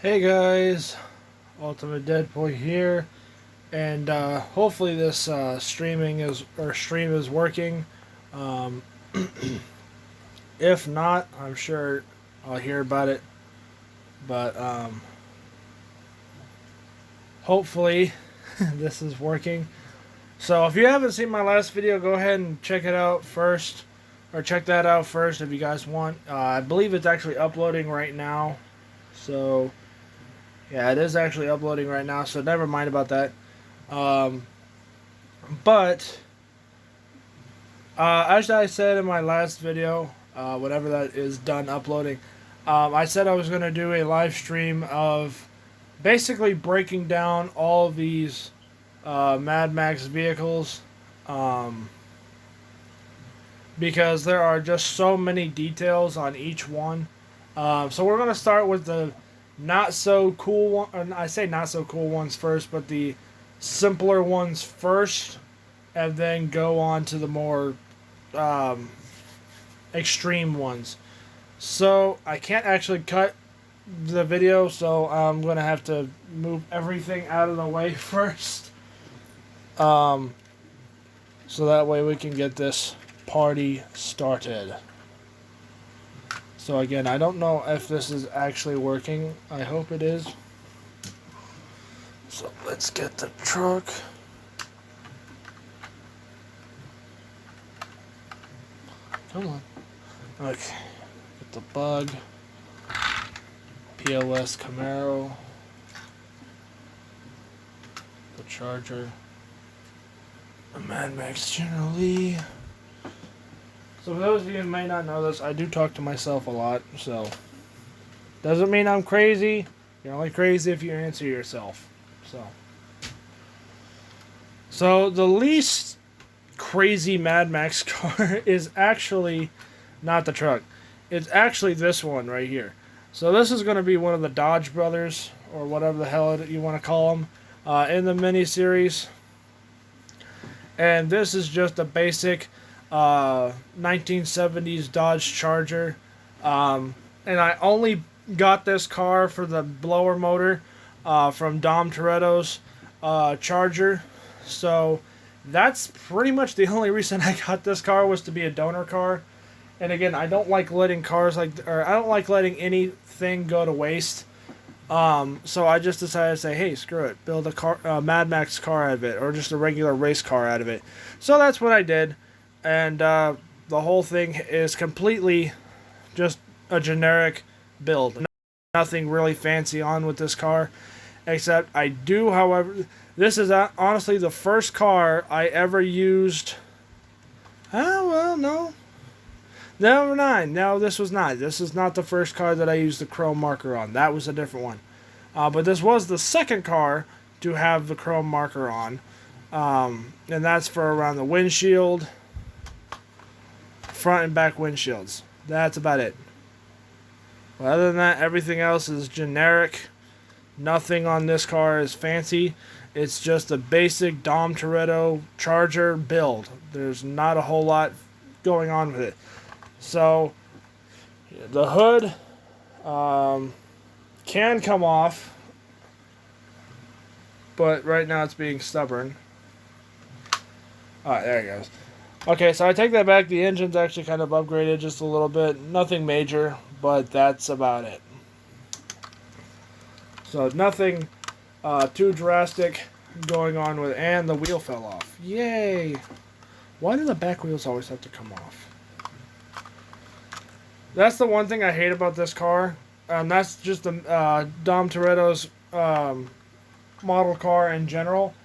Hey guys, Ultimate Deadpool here, and hopefully this stream is working. Um, if not, I'm sure I'll hear about it. But hopefully this is working. So if you haven't seen my last video, go ahead and check it out first, or check that out first if you guys want. I believe it's actually uploading right now. So yeah, it is actually uploading right now. So never mind about that. Um, but as I said in my last video, whenever that is done uploading, I said I was going to do a live stream of basically breaking down all of these Mad Max vehicles, because there are just so many details on each one. So we're going to start with the not so cool one. Or I say not so cool ones first, but the simpler ones first, and then go on to the more extreme ones. So I can't actually cut the video, so I'm gonna have to move everything out of the way first, so that way we can get this party started. So again, I don't know if this is actually working. I hope it is. So let's get the truck. Come on. Okay. Get the bug. PLS Camaro. The Charger. The Mad Max General Lee. So for those of you who may not know this, I do talk to myself a lot, so doesn't mean I'm crazy. You're only crazy if you answer yourself. So the least crazy Mad Max car is actually not the truck. It's actually this one right here. So this is going to be one of the Dodge brothers, or whatever the hell you want to call them, in the miniseries. And this is just a basic 1970s Dodge Charger. And I only got this car for the blower motor from Dom Toretto's Charger. So that's pretty much the only reason I got this car, was to be a donor car. And again, I don't like letting I don't like letting anything go to waste. So I just decided to say, hey, screw it, build a Mad Max car out of it, or just a regular race car out of it. So that's what I did, and the whole thing is completely just a generic build. Nothing really fancy on with this car, except I do, however, this is honestly the first car I ever used. Oh, well, no. Number 9. No, this was not. This is not the first car that I used the chrome marker on. That was a different one. But this was the second car to have the chrome marker on. And that's for around the windshield, front and back windshields. That's about it. But other than that, everything else is generic. Nothing on this car is fancy. It's just a basic Dom Toretto Charger build. There's not a whole lot going on with it. So the hood can come off, but right now it's being stubborn. Alright, there it goes. Okay, so I take that back. The engine's actually kind of upgraded just a little bit. Nothing major, but that's about it. So nothing too drastic going on with, and the wheel fell off. Yay! Why do the back wheels always have to come off? That's the one thing I hate about this car. That's just the Dom Toretto's model car in general.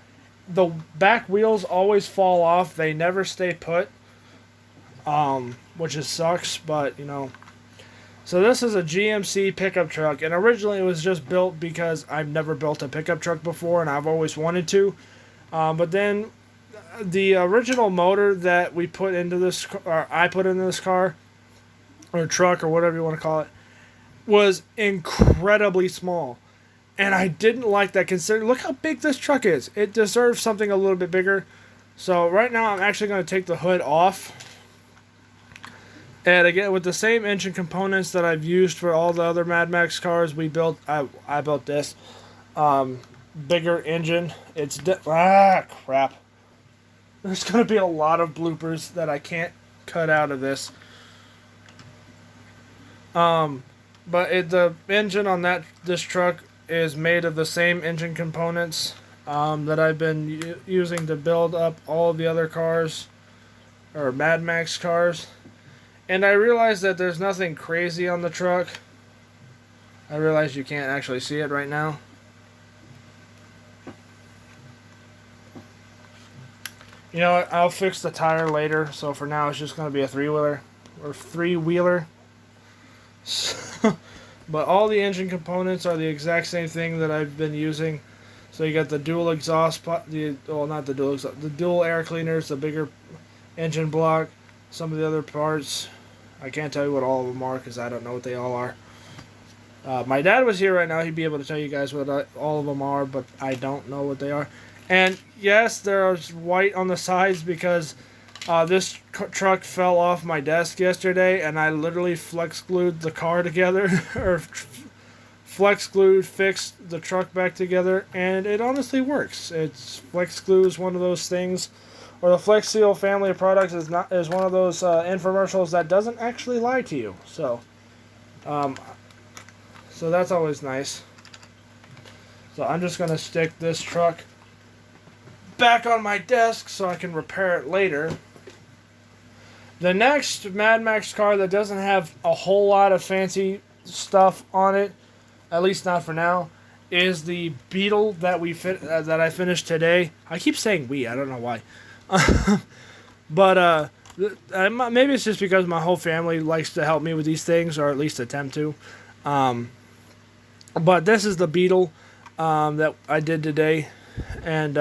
The back wheels always fall off. They never stay put, which is sucks, but you know. So this is a GMC pickup truck, and originally it was just built because I've never built a pickup truck before, and I've always wanted to. But then the original motor that we put into this, or I put into this car, or truck, or whatever you want to call it, was incredibly small. And I didn't like that, considering, look how big this truck is. It deserves something a little bit bigger. So right now I'm actually going to take the hood off. And again, with the same engine components that I've used for all the other Mad Max cars, I built this bigger engine. Crap. There's gonna be a lot of bloopers that I can't cut out of this. The engine on this truck is made of the same engine components that I've been using to build up all of the other cars, or Mad Max cars. And I realized that there's nothing crazy on the truck. I realize you can't actually see it right now. You know what? I'll fix the tire later. So for now, it's just going to be a three-wheeler. But all the engine components are the exact same thing that I've been using. So you got the dual exhaust, the dual air cleaners, the bigger engine block, some of the other parts. I can't tell you what all of them are because I don't know what they all are. My dad was here right now. He'd be able to tell you guys what all of them are, but I don't know what they are. And yes, there's white on the sides because this truck fell off my desk yesterday, and I literally flex glued the car together, or fixed the truck back together, and it honestly works. Flex glue is one of those things, or the Flex Seal family of products is one of those infomercials that doesn't actually lie to you. So that's always nice. So I'm just gonna stick this truck back on my desk so I can repair it later. The next Mad Max car that doesn't have a whole lot of fancy stuff on it, at least not for now, is the Beetle that that I finished today. I keep saying we, I don't know why. But maybe it's just because my whole family likes to help me with these things, or at least attempt to. But this is the Beetle that I did today, and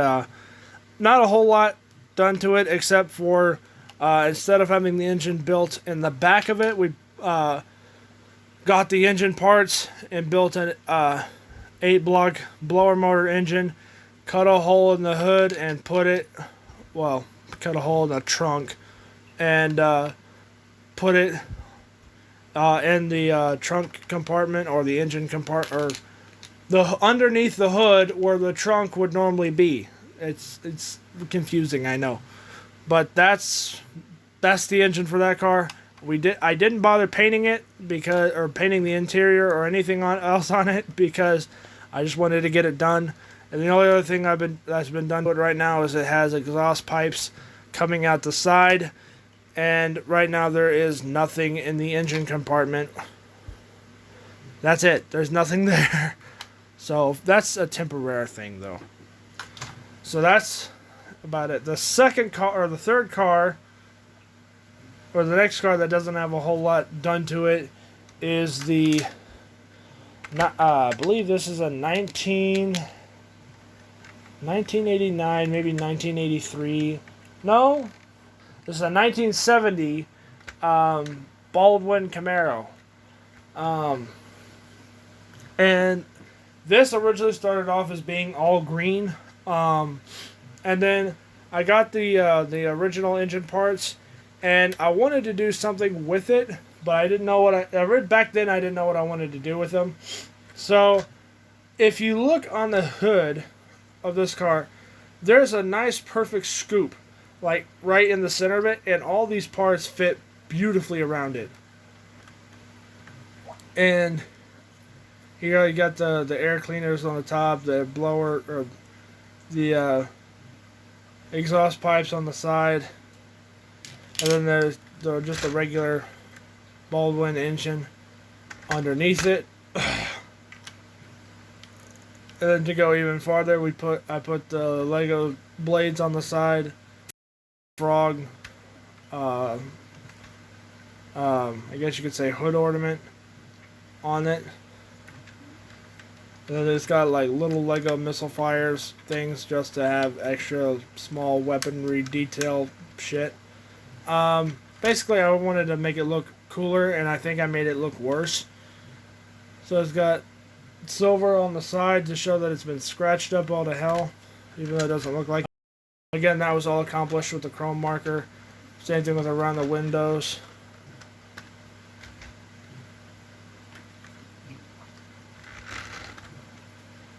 not a whole lot done to it except for instead of having the engine built in the back of it, we got the engine parts and built an 8-block blower motor engine, cut a hole in the hood and cut a hole in the trunk and put it in the trunk compartment, or the engine compartment, or underneath the hood where the trunk would normally be. It's confusing, I know, but that's the engine for that car. I didn't bother painting it or painting the interior or anything else on it because I just wanted to get it done. And the only other thing that's been done to it right now is it has exhaust pipes coming out the side, and right now there is nothing in the engine compartment. That's it. There's nothing there. So that's a temporary thing, though. So that's about it. The second car, or the third car, or the next car that doesn't have a whole lot done to it, is I believe this is a 1989, maybe 1983. No, this is a 1970 Baldwin Camaro. And this originally started off as being all green. And then I got the original engine parts, and I wanted to do something with it, but I didn't know back then I didn't know what I wanted to do with them. So if you look on the hood of this car, there's a nice perfect scoop, like right in the center of it, and all these parts fit beautifully around it. And here you got the air cleaners on the top, the blower, or the exhaust pipes on the side, and then there's just a regular Baldwin engine underneath it. And then to go even farther, I put the Lego blades on the side, frog, I guess you could say hood ornament on it. And then it's got like little Lego missile fires things just to have extra small weaponry detail shit. Basically, I wanted to make it look cooler, and I think I made it look worse. So it's got silver on the side to show that it's been scratched up all to hell, even though it doesn't look like it. Again, that was all accomplished with the chrome marker. Same thing with around the windows.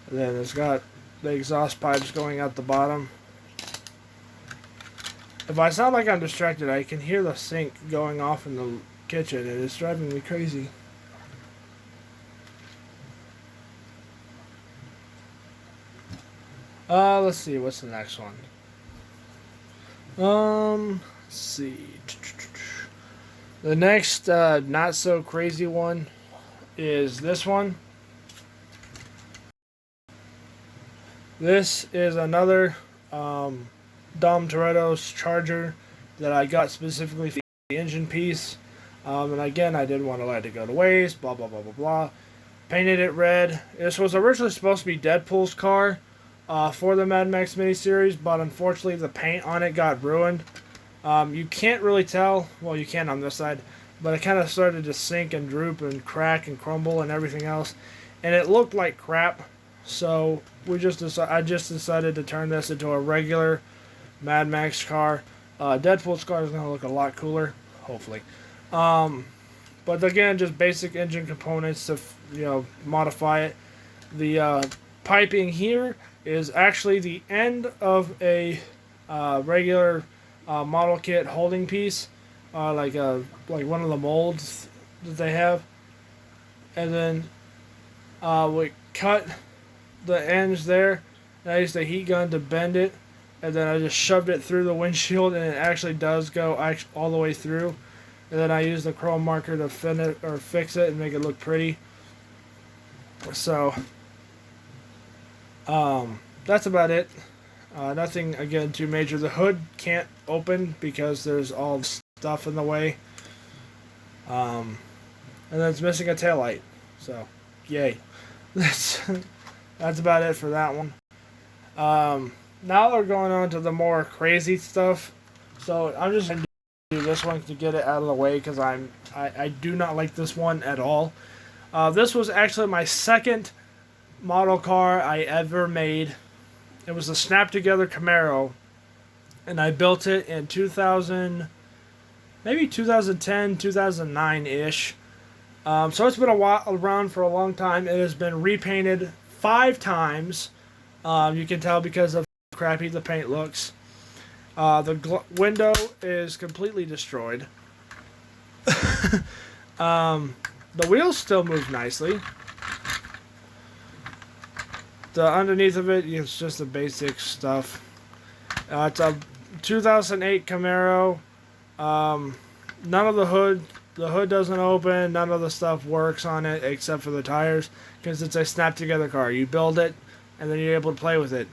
And then it's got the exhaust pipes going out the bottom. If I sound like I'm distracted, I can hear the sink going off in the kitchen, and it's driving me crazy. Let's see, what's the next one? Let's see. The next, not so crazy one is this one. This is another, Dom Toretto's Charger that I got specifically for the engine piece. And again, I didn't want to let it go to waste, blah, blah, blah, blah, blah. Painted it red. This was originally supposed to be Deadpool's car for the Mad Max miniseries, but unfortunately the paint on it got ruined. You can't really tell, well, you can on this side, but it kind of started to sink and droop and crack and crumble and everything else. And it looked like crap, so I just decided to turn this into a regular Mad Max car. Deadpool's car is going to look a lot cooler, hopefully. But again, just basic engine components to modify it. The piping here is actually the end of a regular model kit holding piece, like one of the molds that they have, and then we cut the ends there, and I used a heat gun to bend it, and then I just shoved it through the windshield, and it actually does go all the way through. And then I used the chrome marker to fix it and make it look pretty. So that's about it. Nothing again too major. The hood can't open because there's all stuff in the way. And then it's missing a taillight. So yay. That's about it for that one. Now we're going on to the more crazy stuff. So I'm just gonna do this one to get it out of the way because I do not like this one at all. This was actually my second model car I ever made. It was a snap together Camaro, and I built it in 2010, 2009 ish. So it's been around for a long time. It has been repainted 5 times. You can tell because of how crappy the paint looks. The window is completely destroyed. The wheels still move nicely. The underneath of it is just the basic stuff. It's a 2008 Camaro. None of the hood doesn't open. None of the stuff works on it except for the tires because it's a snap together car. You build it and then you're able to play with it.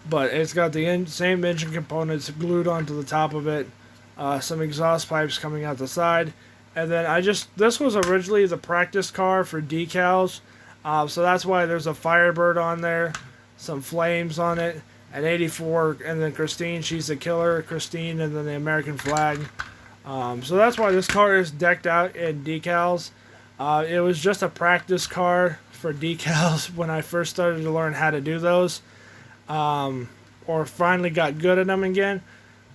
But it's got the same engine components glued onto the top of it. Some exhaust pipes coming out the side. And then this was originally the practice car for decals. So that's why there's a Firebird on there, some flames on it, an 84, and then Christine, she's the killer, Christine, and then the American flag. So that's why this car is decked out in decals. It was just a practice car for decals when I first started to learn how to do those. Or finally got good at them again.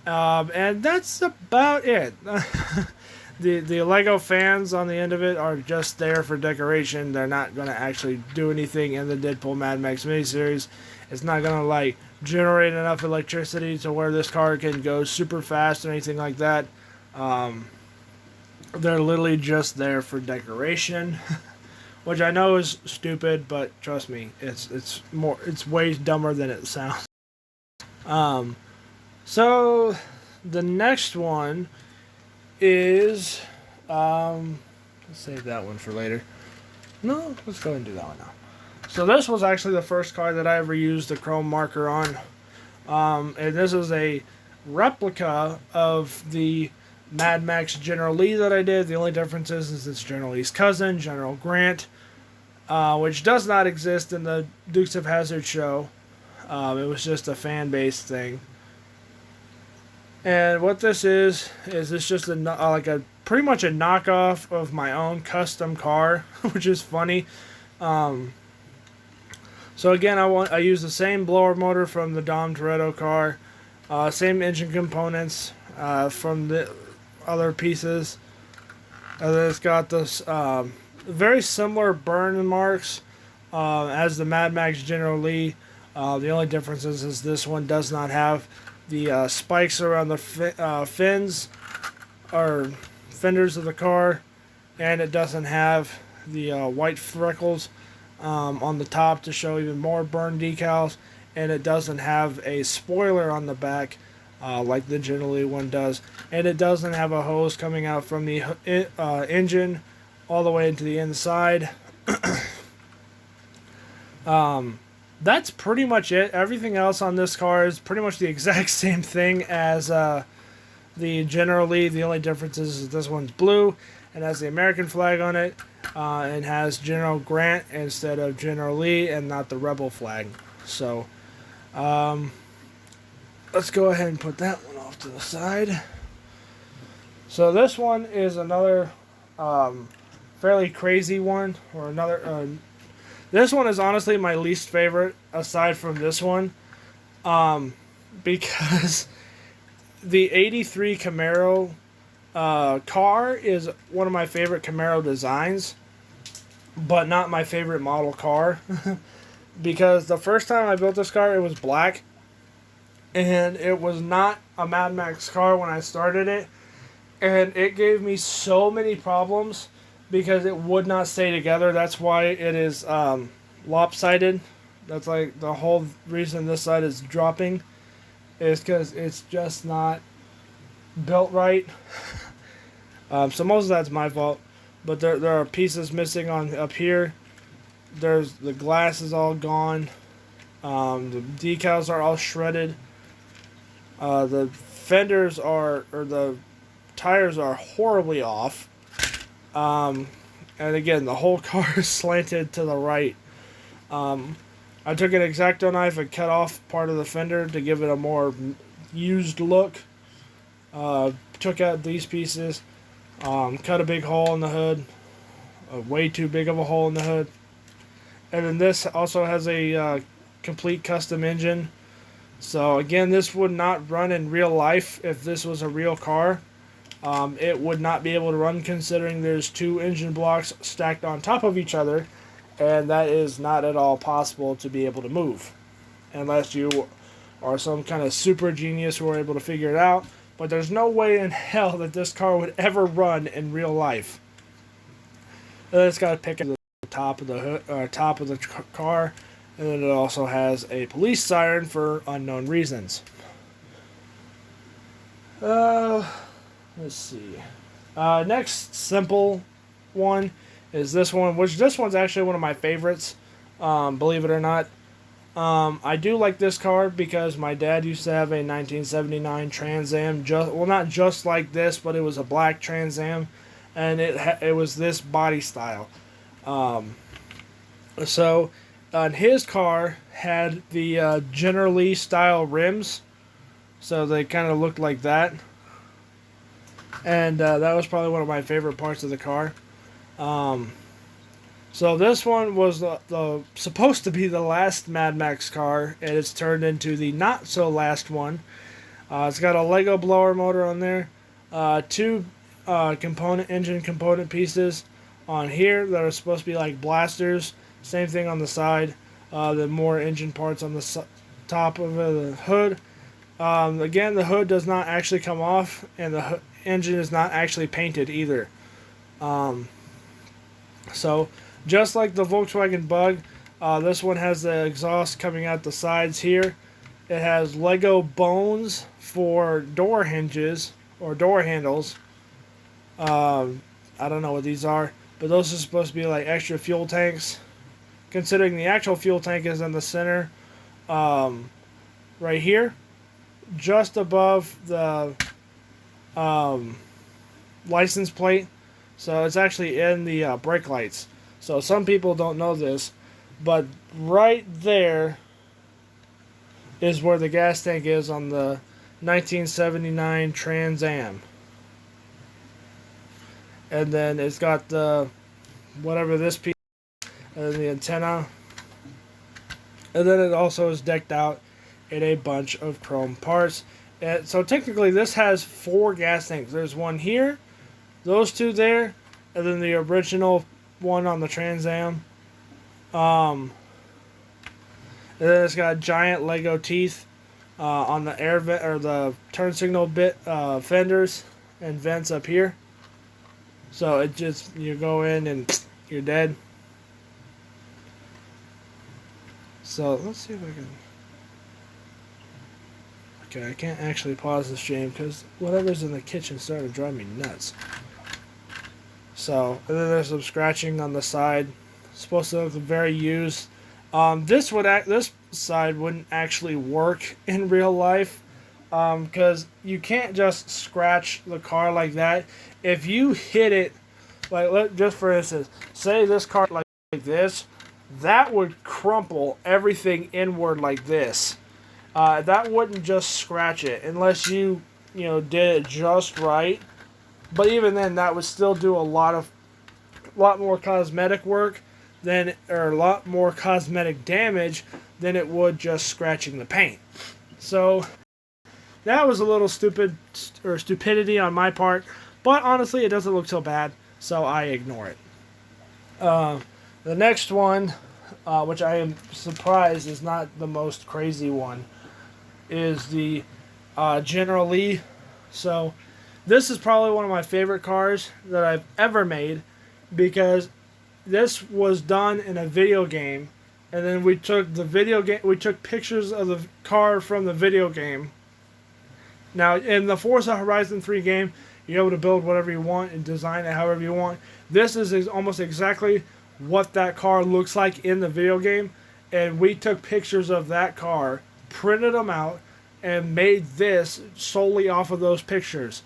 And that's about it. The Lego fans on the end of it are just there for decoration. They're not going to actually do anything in the Deadpool Mad Max miniseries. It's not going to generate enough electricity to where this car can go super fast or anything like that. They're literally just there for decoration, which I know is stupid, but trust me, it's way dumber than it sounds. So the next one is let's save that one for later. No, let's go ahead and do that one now. So this was actually the first car that I ever used a chrome marker on. And this is a replica of the Mad Max General Lee that I did. The only difference is it's General Lee's cousin, General Grant, which does not exist in the Dukes of Hazzard show. It was just a fan-based thing. And what this is it's just pretty much a knockoff of my own custom car, which is funny. So again, I use the same blower motor from the Dom Toretto car, same engine components from the other pieces. And then it's got this very similar burn marks as the Mad Max General Lee. The only difference is this one does not have the spikes around the fins or fenders of the car, and it doesn't have the white freckles on the top to show even more burn decals, and it doesn't have a spoiler on the back like the General Lee one does, and it doesn't have a hose coming out from the engine all the way into the inside. That's pretty much it. Everything else on this car is pretty much the exact same thing as the General Lee. The only difference is this one's blue and has the American flag on it, and has General Grant instead of General Lee, and not the Rebel flag. So, let's go ahead and put that one off to the side. So this one is another fairly crazy one, or another. This one is honestly my least favorite, aside from this one, because the '83 Camaro car is one of my favorite Camaro designs, but not my favorite model car. Because the first time I built this car, it was black, and it was not a Mad Max car when I started it, and it gave me so many problems because it would not stay together. That's why it is lopsided. That's like the whole reason this side is dropping, is because it's just not built right. So most of that's my fault, but there are pieces missing on up here. There's the glass is all gone. The decals are all shredded. The fenders or the tires are horribly off. And again, the whole car is slanted to the right. I took an X-Acto knife and cut off part of the fender to give it a more used look. Took out these pieces. Cut a big hole in the hood. Way too big of a hole in the hood. And then this also has a complete custom engine. So again, this would not run in real life if this was a real car. It would not be able to run, considering there's two engine blocks stacked on top of each other, and that is not at all possible to be able to move unless you are some kind of super genius who are able to figure it out. But there's no way in hell that this car would ever run in real life. And then it's got a pick at the top of the hood, top of the car, and then it also has a police siren for unknown reasons. Let's see. Next simple one is this one, which this one's actually one of my favorites, believe it or not. I do like this car because my dad used to have a 1979 Trans Am, well, not just like this, but it was a black Trans Am, and it was this body style. So, his car had the General Lee style rims, so they kind of looked like that. And that was probably one of my favorite parts of the car. So this one was the supposed to be the last Mad Max car, and it's turned into the not so last one. It's got a Lego blower motor on there, two engine component pieces on here that are supposed to be like blasters. Same thing on the side. The more engine parts on the top of the hood. Again, the hood does not actually come off, and the engine is not actually painted either. So, just like the Volkswagen Bug, this one has the exhaust coming out the sides here. It has Lego bones for door hinges or door handles. I don't know what these are, but those are supposed to be like extra fuel tanks. Considering the actual fuel tank is in the center, right here, just above the license plate. So it's actually in the brake lights. So some people don't know this, but right there is where the gas tank is on the 1979 Trans Am. And then it's got the whatever this piece, and then the antenna. And then it also is decked out in a bunch of chrome parts. And so technically this has 4 gas tanks. There's one here, those 2 there, and then the original one on the Trans Am. And then it's got giant Lego teeth on the air vent or the turn signal bit fenders and vents up here. So it just, you go in and you're dead. So let's see if I can. Okay, I can't actually pause the stream because whatever's in the kitchen started to drive me nuts. So, and then there's some scratching on the side. It's supposed to look very used. This side wouldn't actually work in real life because you can't just scratch the car like that. If you hit it, like just for instance, say this car like this, that would crumple everything inward like this. That wouldn't just scratch it unless you did it just right. But even then, that would still do a lot more cosmetic work or a lot more cosmetic damage than it would just scratching the paint. So that was a little stupidity on my part. But honestly, it doesn't look so bad, so I ignore it. The next one, which I am surprised is not the most crazy one, is the General Lee. So this is probably one of my favorite cars that I've ever made because this was done in a video game, and then we took pictures of the car from the video game. Now in the Forza Horizon 3 game, you're able to build whatever you want and design it however you want. This is almost exactly what that car looks like in the video game, and we took pictures of that car, printed them out, and made this solely off of those pictures.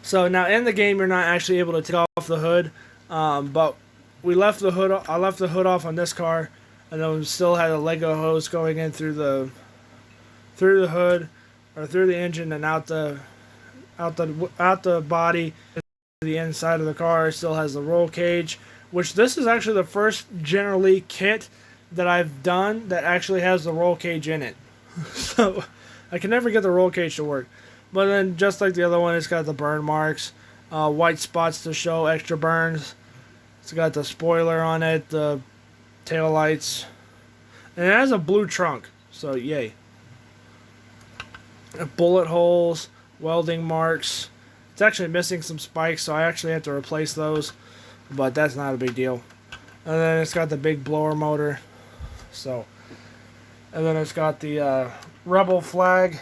So now in the game, you're not actually able to take off the hood, but I left the hood off on this car, and then we still had a Lego hose going in through the hood or through the engine and out the body. The inside of the car still has the roll cage, which this is actually the first General Lee kit that I've done that actually has the roll cage in it. So I can never get the roll cage to work. But then just like the other one, it's got the burn marks, white spots to show extra burns. It's got the spoiler on it, the tail lights, and it has a blue trunk, so yay. Bullet holes, welding marks. It's actually missing some spikes, so I actually have to replace those, but that's not a big deal. And then it's got the big blower motor. So, and then it's got the Rebel flag,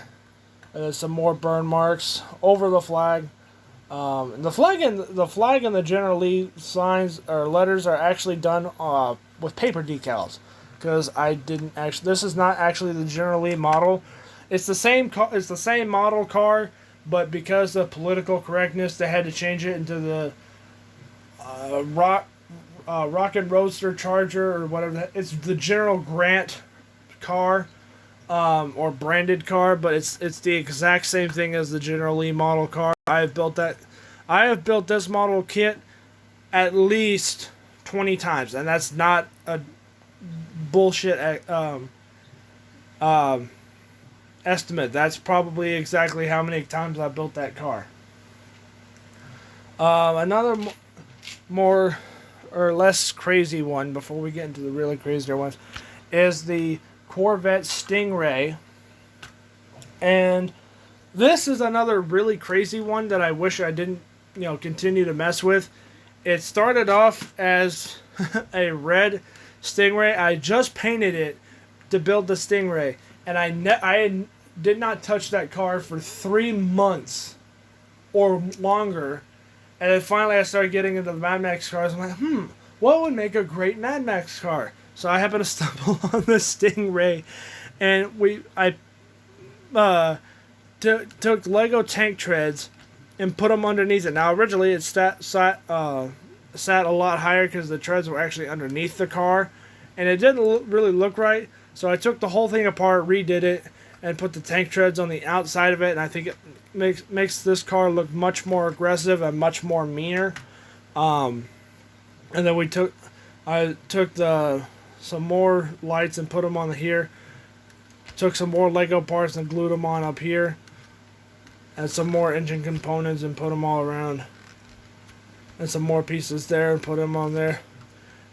and then some more burn marks over the flag. The flag and the General Lee signs or letters are actually done with paper decals, because I didn't actually. This is not actually the General Lee model. It's the same model car, but because of political correctness, they had to change it into the Rocket Roadster Charger or whatever. It's the General Grant car, or branded car, but it's the exact same thing as the General Lee model car. I have built this model kit at least 20 times, and that's not a bullshit estimate. That's probably exactly how many times I built that car. Another more or less crazy one, before we get into the really crazier ones, is the Corvette Stingray. And this is another really crazy one that I wish I didn't, continue to mess with. It started off as a red Stingray. I just painted it to build the Stingray, and I did not touch that car for 3 months or longer. And then finally I started getting into the Mad Max cars. I'm like, what would make a great Mad Max car? So I happened to stumble on the Stingray, and I took Lego tank treads and put them underneath it. Now originally it sat a lot higher because the treads were actually underneath the car, and it didn't really look right. So I took the whole thing apart, redid it, and put the tank treads on the outside of it, and I think it makes this car look much more aggressive and much more meaner. And then I took some more lights and put them on here. Took some more Lego parts and glued them on up here, and some more engine components and put them all around. and some more pieces there and put them on there.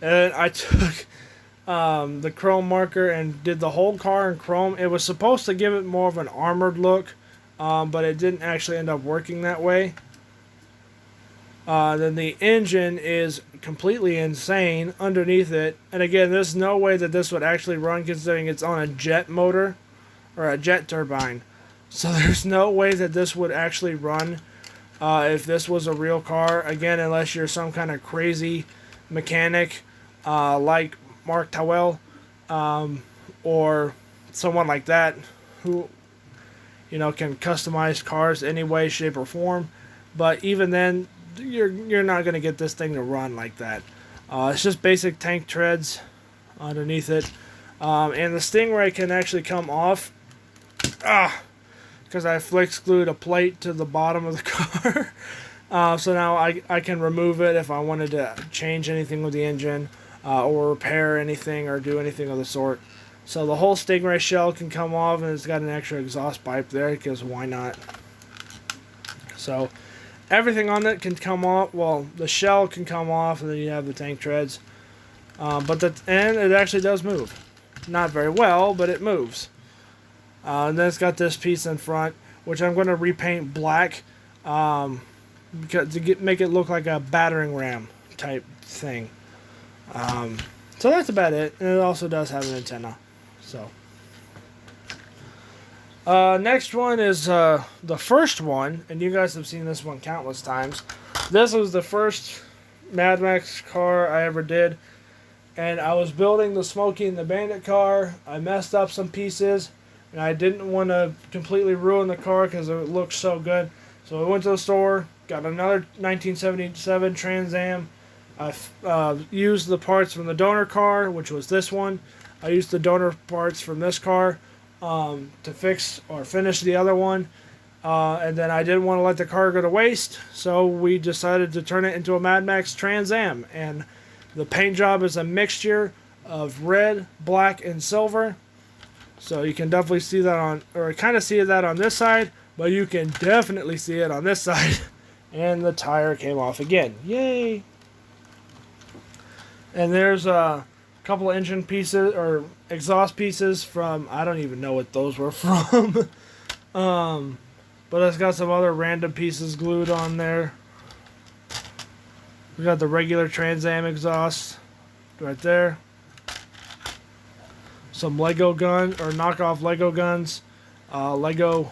And I took the chrome marker and did the whole car in chrome. It was supposed to give it more of an armored look, but it didn't actually end up working that way. Then the engine is completely insane underneath it. And again, there's no way that this would actually run considering it's on a jet motor or a jet turbine. So there's no way that this would actually run if this was a real car. Again, unless you're some kind of crazy mechanic like Mark Towell or someone like that who, you know, can customize cars any way, shape, or form. But even then, you're not going to get this thing to run like that. It's just basic tank treads underneath it. And the Stingray can actually come off because I flex glued a plate to the bottom of the car. So now I can remove it if I wanted to change anything with the engine or repair anything or do anything of the sort. So the whole Stingray shell can come off, and it's got an extra exhaust pipe there because why not? So everything on it can come off. Well, the shell can come off, and then you have the tank treads. And it actually does move. Not very well, but it moves. And then it's got this piece in front, which I'm going to repaint black to make it look like a battering ram type thing. So that's about it. And it also does have an antenna. So next one is the first one, and you guys have seen this one countless times. This was the first Mad Max car I ever did, and I was building the Smokey and the Bandit car. I messed up some pieces, and I didn't want to completely ruin the car because it looked so good. So I went to the store, got another 1977 Trans Am. I used the parts from the donor car, which was this one. I used the donor parts from this car to fix or finish the other one. And then I didn't want to let the car go to waste, so we decided to turn it into a Mad Max Trans Am. And the paint job is a mixture of red, black, and silver. So you can definitely see that on, or kind of see that on this side, but you can definitely see it on this side. And the tire came off again. Yay! And there's a couple of engine pieces or exhaust pieces from, I don't even know what those were from. But it's got some other random pieces glued on there. We got the regular Trans Am exhaust right there. Some Lego gun or knockoff Lego guns. Lego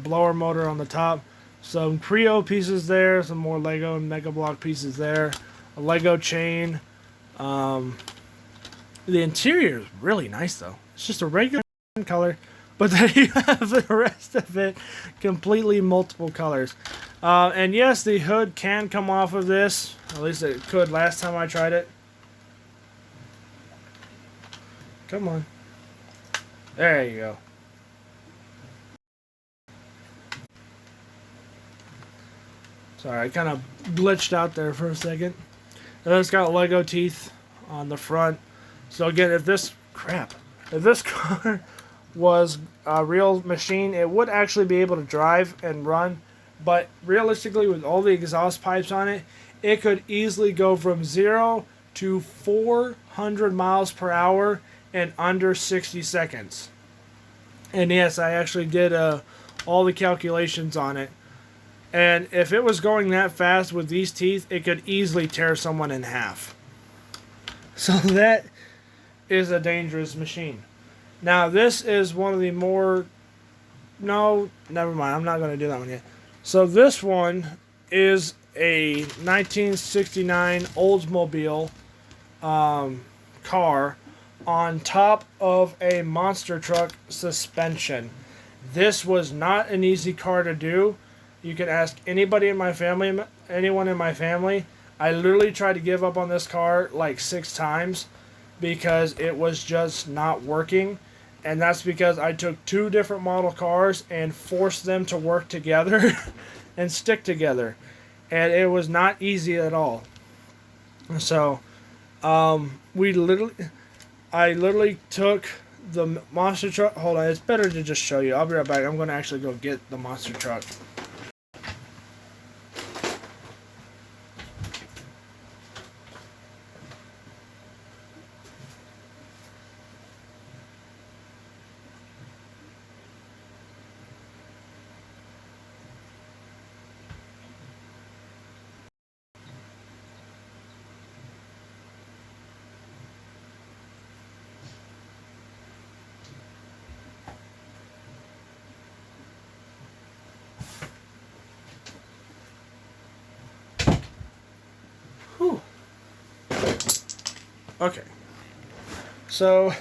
blower motor on the top. Some Creo pieces there. Some more Lego and Mega Block pieces there. A Lego chain. The interior is really nice though. It's just a regular color, but then you have the rest of it completely multiple colors. And yes, the hood can come off of this. At least it could last time I tried it. Come on. There you go. Sorry, I kind of glitched out there for a second. And then it's got Lego teeth on the front. So again, if this car was a real machine, it would actually be able to drive and run. But realistically, with all the exhaust pipes on it, it could easily go from 0 to 400 miles per hour in under 60 seconds. And yes, I actually did all the calculations on it. And if it was going that fast with these teeth, it could easily tear someone in half. So that is a dangerous machine. Now this is one of the more... No, never mind. I'm not going to do that one yet. So this one is a 1969 Oldsmobile car on top of a monster truck suspension. This was not an easy car to do. You can ask anybody in my family, anyone in my family. I literally tried to give up on this car like 6 times because it was just not working. And that's because I took 2 different model cars and forced them to work together and stick together. And it was not easy at all. So, I literally took the monster truck. Hold on, it's better to just show you. I'll be right back. I'm going to actually go get the monster truck. Okay. So,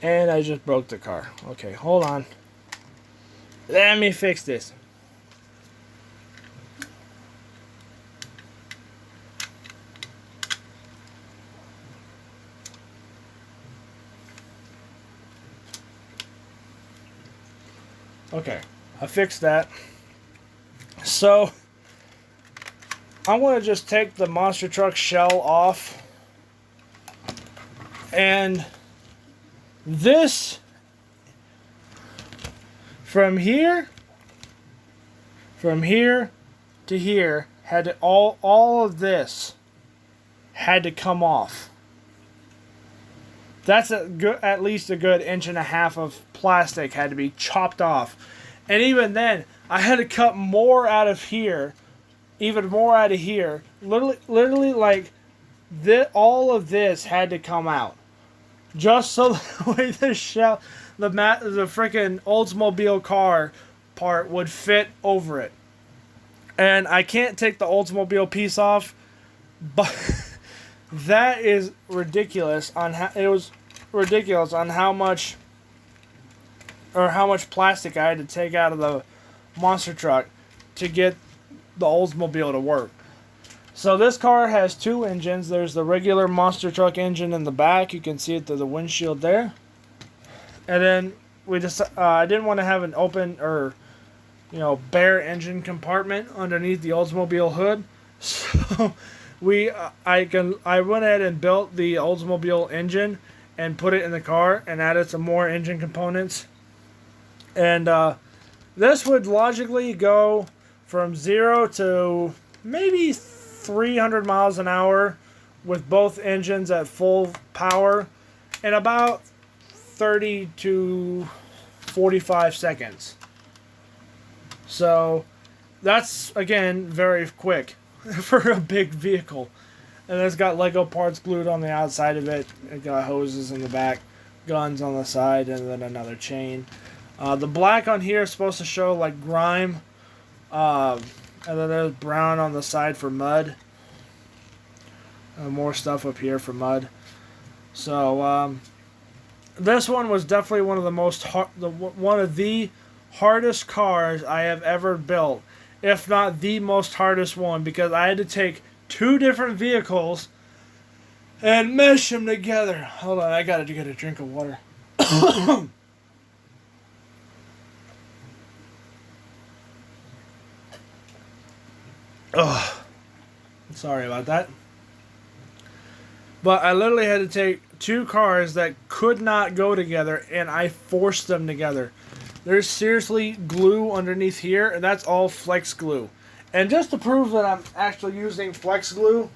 and I just broke the car. Okay, hold on. Let me fix this. Okay, I fixed that. So, I'm going to just take the monster truck shell off. And this, from here to here, had to, all of this had to come off. That's at least a good 1.5 inches of plastic had to be chopped off. And even then, I had to cut more out of here, even more out of here. Literally like, all of this had to come out. Just so the way the shell, the freaking Oldsmobile car part would fit over it. And I can't take the Oldsmobile piece off, but that is ridiculous on how it was ridiculous on how much plastic I had to take out of the monster truck to get the Oldsmobile to work. So this car has 2 engines. There's the regular monster truck engine in the back. You can see it through the windshield there. And then we just I didn't want to have an open or bare engine compartment underneath the Oldsmobile hood. So I went ahead and built the Oldsmobile engine and put it in the car and added some more engine components. And this would logically go from 0 to maybe 300 miles an hour with both engines at full power in about 30 to 45 seconds. So that's, again, very quick for a big vehicle. And it's got Lego parts glued on the outside of it. It got hoses in the back, guns on the side, and then another chain. The black on here is supposed to show like grime. And then there's brown on the side for mud. More stuff up here for mud. So this one was definitely one of the hardest cars I have ever built, if not the most hardest one, because I had to take 2 different vehicles and mesh them together. Hold on, I gotta get a drink of water. Ugh. Sorry about that. But I literally had to take 2 cars that could not go together, and I forced them together. There's seriously glue underneath here, and that's all flex glue. And just to prove that I'm actually using flex glue,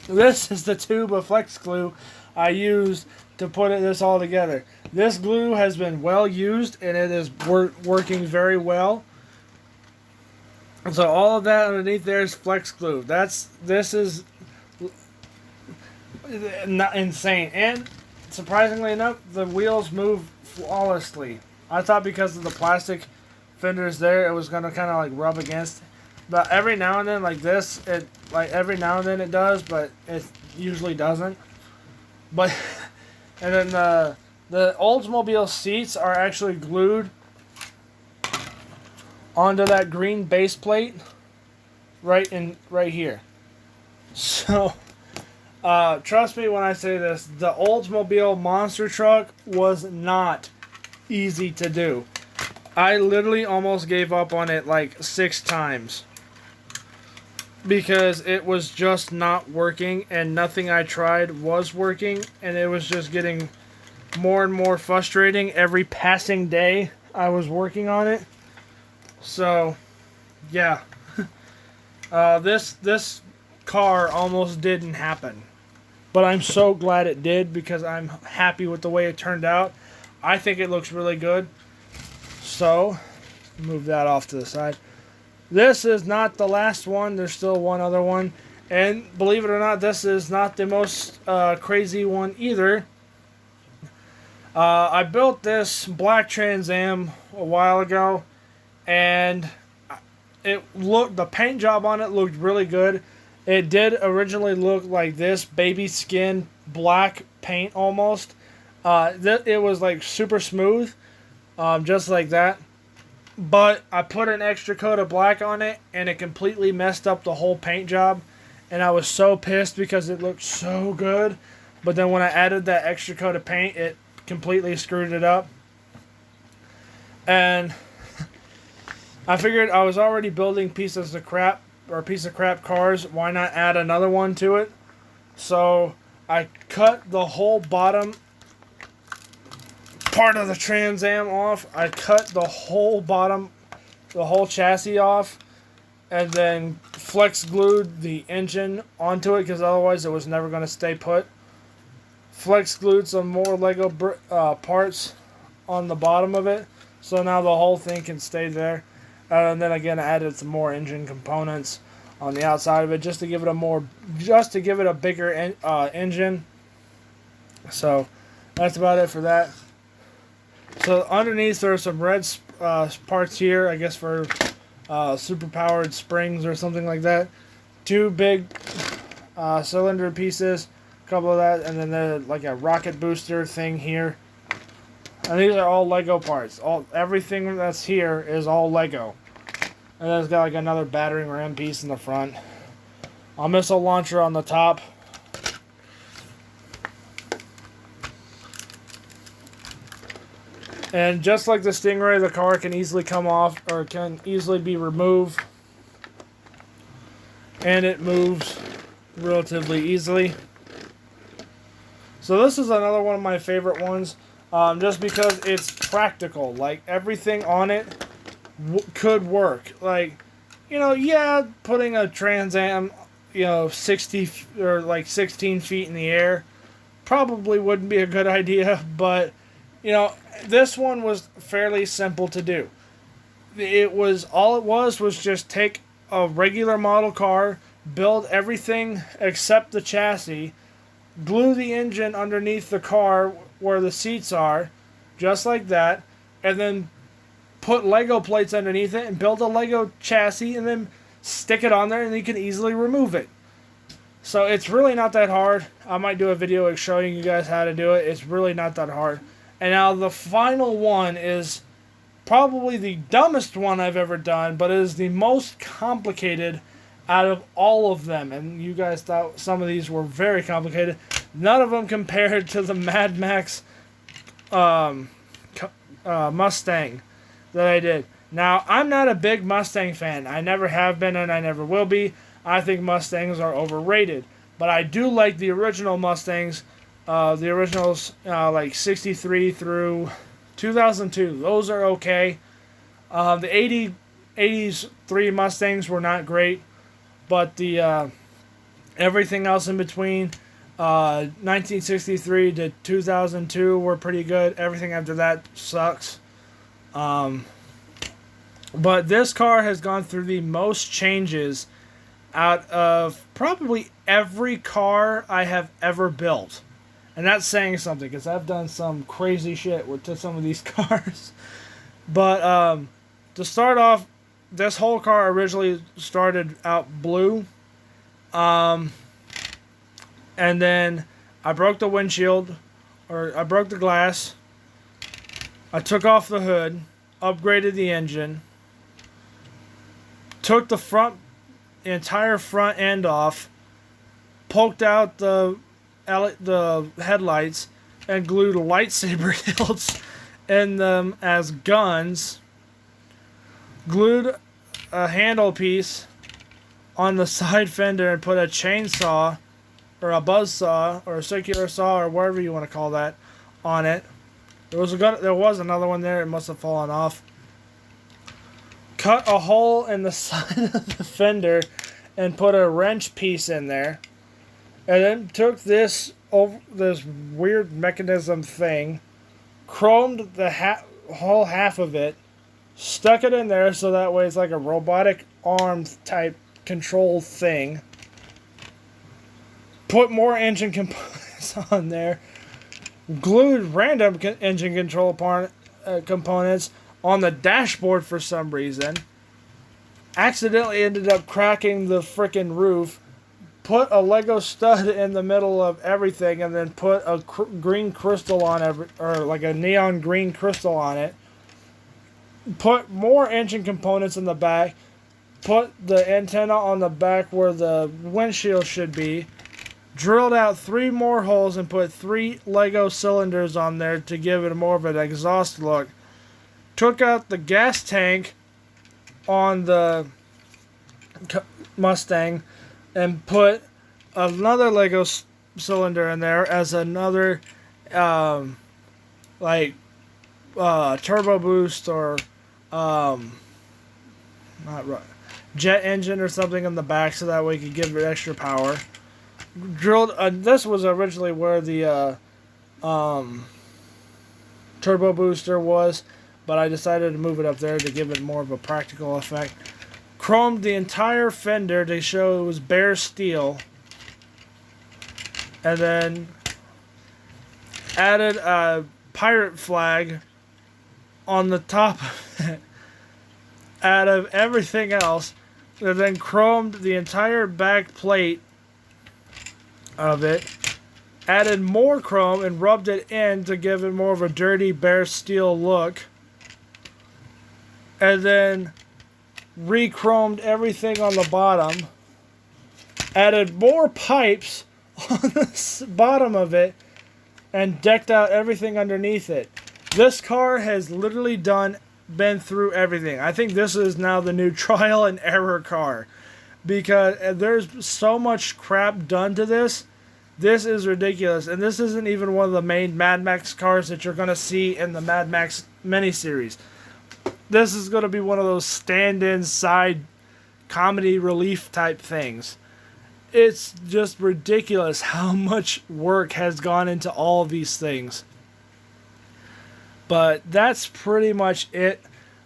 this is the tube of flex glue I used to put this all together. This glue has been well used, and it is working very well. So all of that underneath there is flex glue. This is not insane. And surprisingly enough, the wheels move flawlessly. I thought because of the plastic fenders there, it was gonna kind of like rub against. But every now and then, like this, it does, but it usually doesn't. But and then the Oldsmobile seats are actually glued onto that green base plate right here. So trust me when I say this, the Oldsmobile monster truck was not easy to do. I literally almost gave up on it like 6 times because it was just not working, and nothing I tried was working, and it was just getting more and more frustrating every passing day I was working on it. So, yeah. This car almost didn't happen. But I'm so glad it did because I'm happy with the way it turned out. I think it looks really good. So, move that off to the side. This is not the last one. There's still one other one. And believe it or not, this is not the most crazy one either. I built this black Trans Am a while ago, and the paint job on it looked really good. It did originally look like this, baby skin, black paint almost. It was like super smooth, just like that. But I put an extra coat of black on it, and it completely messed up the whole paint job. And I was so pissed because it looked so good. But then when I added that extra coat of paint, it completely screwed it up. And I figured I was already building pieces of crap cars. Why not add another one to it? So I cut the whole bottom part of the Trans Am off. I cut the whole chassis off, and then flex glued the engine onto it because otherwise it was never going to stay put. Flex glued some more Lego parts on the bottom of it, so now the whole thing can stay there. And then again, I added some more engine components on the outside of it just to give it a bigger engine. So that's about it for that. So underneath there are some red parts here, I guess for super powered springs or something like that. 2 big cylinder pieces, a couple of that, and then there's like a rocket booster thing here. And these are all Lego parts. Everything that's here is all Lego. And then it's got like another battering ram piece in the front. A missile launcher on the top. And just like the Stingray, the car can easily come off, or can easily be removed. And it moves relatively easily. So this is another one of my favorite ones. Just because it's practical. Like, everything on it could work. Like, yeah, putting a Trans Am, 60 or like 16 feet in the air probably wouldn't be a good idea, but this one was fairly simple to do. All it was just take a regular model car, build everything except the chassis, glue the engine underneath the car where the seats are, just like that, and then put Lego plates underneath it and build a Lego chassis and then stick it on there, and you can easily remove it. So it's really not that hard. I might do a video showing you guys how to do it. It's really not that hard. And now the final one is probably the dumbest one I've ever done, but it is the most complicated out of all of them. And you guys thought some of these were very complicated. None of them compared to the Mad Max Mustang that I did. Now, I'm not a big Mustang fan. I never have been and I never will be. I think Mustangs are overrated. But I do like the original Mustangs. The originals, like 63 through 2002. Those are okay. The 80s 3 Mustangs were not great. But the everything else in between, 1963 to 2002 were pretty good. Everything after that sucks. But this car has gone through the most changes out of probably every car I have ever built. And that's saying something, because I've done some crazy shit to some of these cars. But to start off, this whole car originally started out blue. And then I broke the windshield, or I broke the glass. I took off the hood, upgraded the engine, took the entire front end off, poked out the headlights, and glued lightsaber hilts in them as guns. Glued a handle piece on the side fender and put a chainsaw, or a buzz saw, or a circular saw, or whatever you want to call that, on it. There was another one there. It must have fallen off. Cut a hole in the side of the fender and put a wrench piece in there. And then took this weird mechanism thing, chromed the whole half of it, stuck it in there so that way it's like a robotic arm type control thing. Put more engine components on there. Glued random engine control components on the dashboard for some reason. Accidentally ended up cracking the frickin' roof. put a Lego stud in the middle of everything, and then put a green crystal on or like a neon green crystal on it. Put more engine components in the back. Put the antenna on the back where the windshield should be. Drilled out 3 more holes and put 3 Lego cylinders on there to give it more of an exhaust look. Took out the gas tank on the Mustang and put another Lego cylinder in there as another turbo boost or not right, jet engine or something in the back, so that way you could give it extra power. Drilled. This was originally where the turbo booster was, but I decided to move it up there to give it more of a practical effect. Chromed the entire fender to show it was bare steel, and then added a pirate flag on the top of it out of everything else, and then chromed the entire back plate of it, added more chrome and rubbed it in to give it more of a dirty bare steel look, and then re-chromed everything on the bottom, added more pipes on the bottom of it, and decked out everything underneath it. This car has literally been through everything. I think this is now the new trial and error car, because there's so much crap done to this. This is ridiculous, and this isn't even one of the main Mad Max cars that you're going to see in the Mad Max miniseries. This is going to be one of those stand-in side comedy relief type things. It's just ridiculous how much work has gone into all of these things. But that's pretty much it.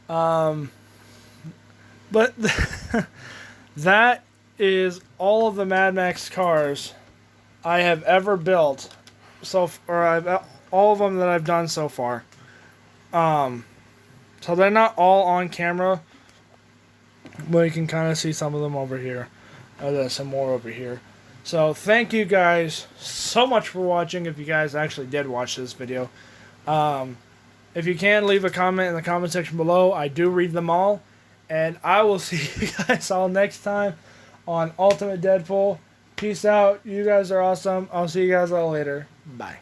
But that is all of the Mad Max cars I have ever built. All of them that I've done so far. So they're not all on camera, but you can kind of see some of them over here. There's some more over here. So thank you guys so much for watching, if you guys actually did watch this video. If you can, leave a comment in the comment section below. I do read them all. And I will see you guys all next time on Ultimate Deadpool. Peace out. You guys are awesome. I'll see you guys all later. Bye.